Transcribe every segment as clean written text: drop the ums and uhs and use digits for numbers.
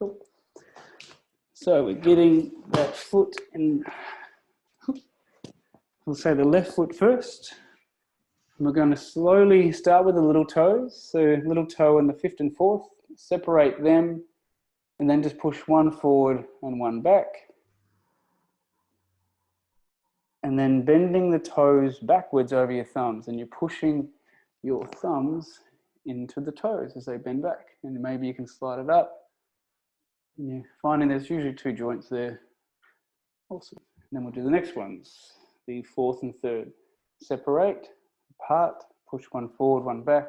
Cool. So we're getting that foot in, we'll say the left foot first. And we're going to slowly start with the little toes. So little toe and the fifth and fourth, separate them, and then just push one forward and one back. And then bending the toes backwards over your thumbs, and you're pushing your thumbs into the toes as they bend back. And maybe you can slide it up. And you're finding there's usually two joints there. Awesome. And then we'll do the next ones. The fourth and third. Separate, apart, push one forward, one back.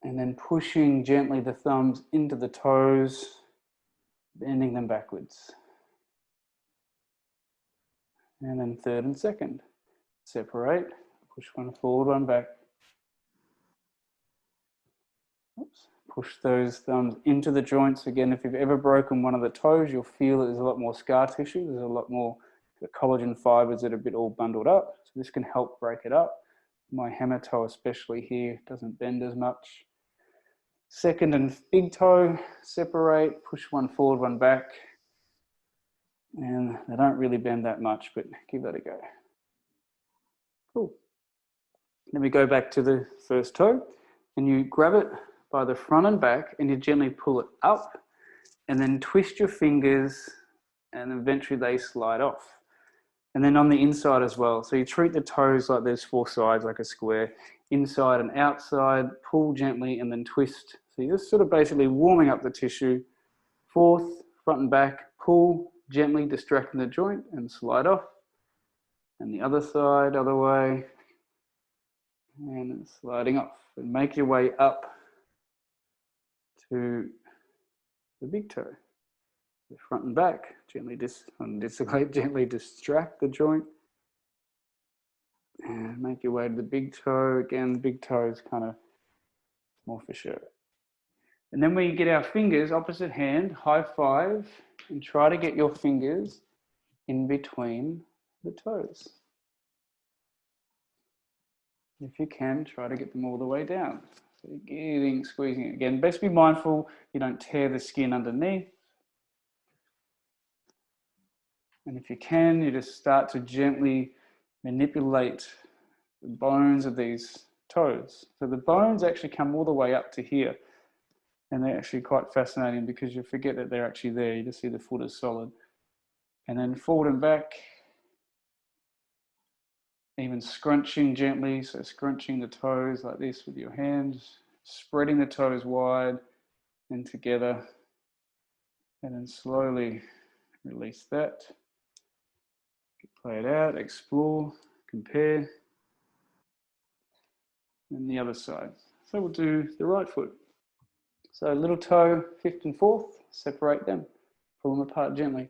And then pushing gently the thumbs into the toes, bending them backwards. And then third and second. Separate, push one forward, one back. Oops. Push those thumbs into the joints. Again, if you've ever broken one of the toes, you'll feel that there's a lot more scar tissue. There's a lot more the collagen fibers that are a bit all bundled up. So this can help break it up. My hammer toe, especially here, doesn't bend as much. Second and big toe, separate, push one forward, one back. And they don't really bend that much, but give that a go. Cool. Then we go back to the first toe, and you grab it by the front and back, and you gently pull it up, and then twist your fingers, and eventually they slide off. And then on the inside as well. So you treat the toes like there's four sides, like a square, inside and outside, pull gently, and then twist. So you're just sort of basically warming up the tissue. Fourth, front and back, pull, gently distracting the joint and slide off. And the other side, other way, and sliding off. And make your way up to the big toe. The front and back, gently dislocate, gently distract the joint. And make your way to the big toe. Again, the big toe is kind of more for sure. And then we get our fingers, opposite hand, high five, and try to get your fingers in between the toes. If you can, try to get them all the way down. So you're squeezing it again. Best be mindful you don't tear the skin underneath. And if you can, you just start to gently manipulate the bones of these toes. So the bones actually come all the way up to here. And they're actually quite fascinating because you forget that they're actually there. You just see the foot is solid. And then forward and back. Even scrunching gently. So scrunching the toes like this with your hands. Spreading the toes wide and together. And then slowly release that. Play it out, explore, compare. And the other side. So we'll do the right foot. So little toe, fifth and fourth, separate them. Pull them apart gently.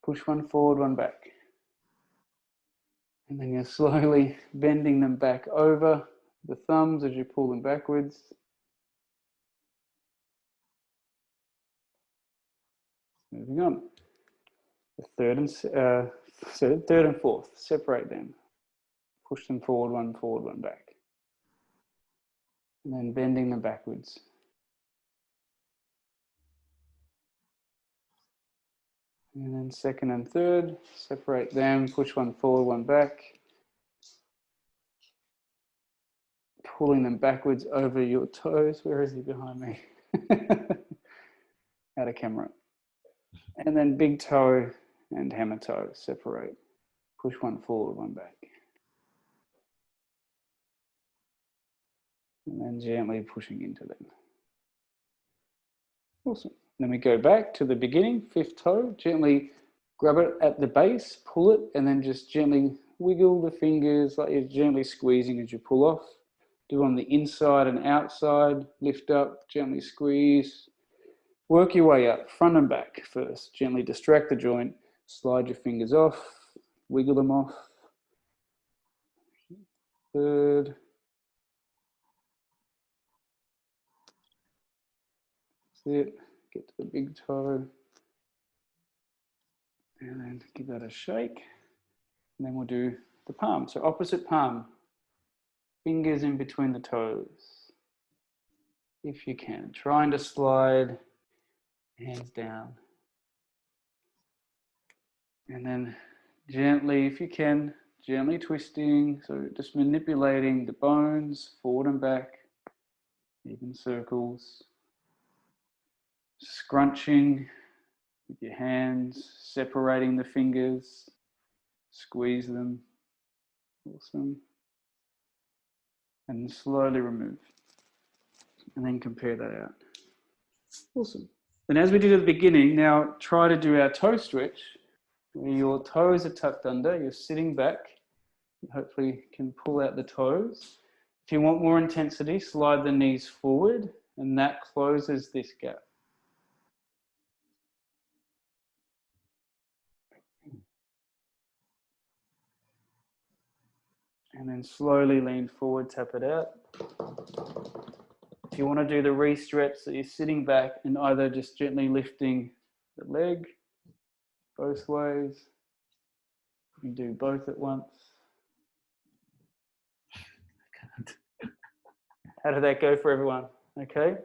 Push one forward, one back. And then you're slowly bending them back over the thumbs as you pull them backwards. Moving on. The third and fourth, separate them. Push them forward, one back. And then bending them backwards. And then second and third, separate them, push one forward, one back. Pulling them backwards over your toes. Where is he behind me? Out of camera. And then big toe and hammer toe, separate. Push one forward, one back. And then gently pushing into them. Awesome. Then we go back to the beginning, fifth toe, gently grab it at the base, pull it, and then just gently wiggle the fingers like you're gently squeezing as you pull off. Do on the inside and outside, lift up, gently squeeze. Work your way up, front and back first. Gently distract the joint, slide your fingers off, wiggle them off. Third. That's it. Get to the big toe. And then give that a shake. And then we'll do the palm. So opposite palm. Fingers in between the toes. If you can. Trying to slide hands down. And then gently, if you can, gently twisting, so just manipulating the bones forward and back, even circles. Scrunching with your hands, separating the fingers, squeeze them. Awesome. And slowly remove. And then compare that out. Awesome. And as we did at the beginning, now try to do our toe stretch, where your toes are tucked under, you're sitting back. Hopefully you can pull out the toes. If you want more intensity, slide the knees forward, and that closes this gap. And then slowly lean forward, tap it out. If you want to do the re-stretch, so you're sitting back and either just gently lifting the leg both ways. You can do both at once. How did that go for everyone? Okay.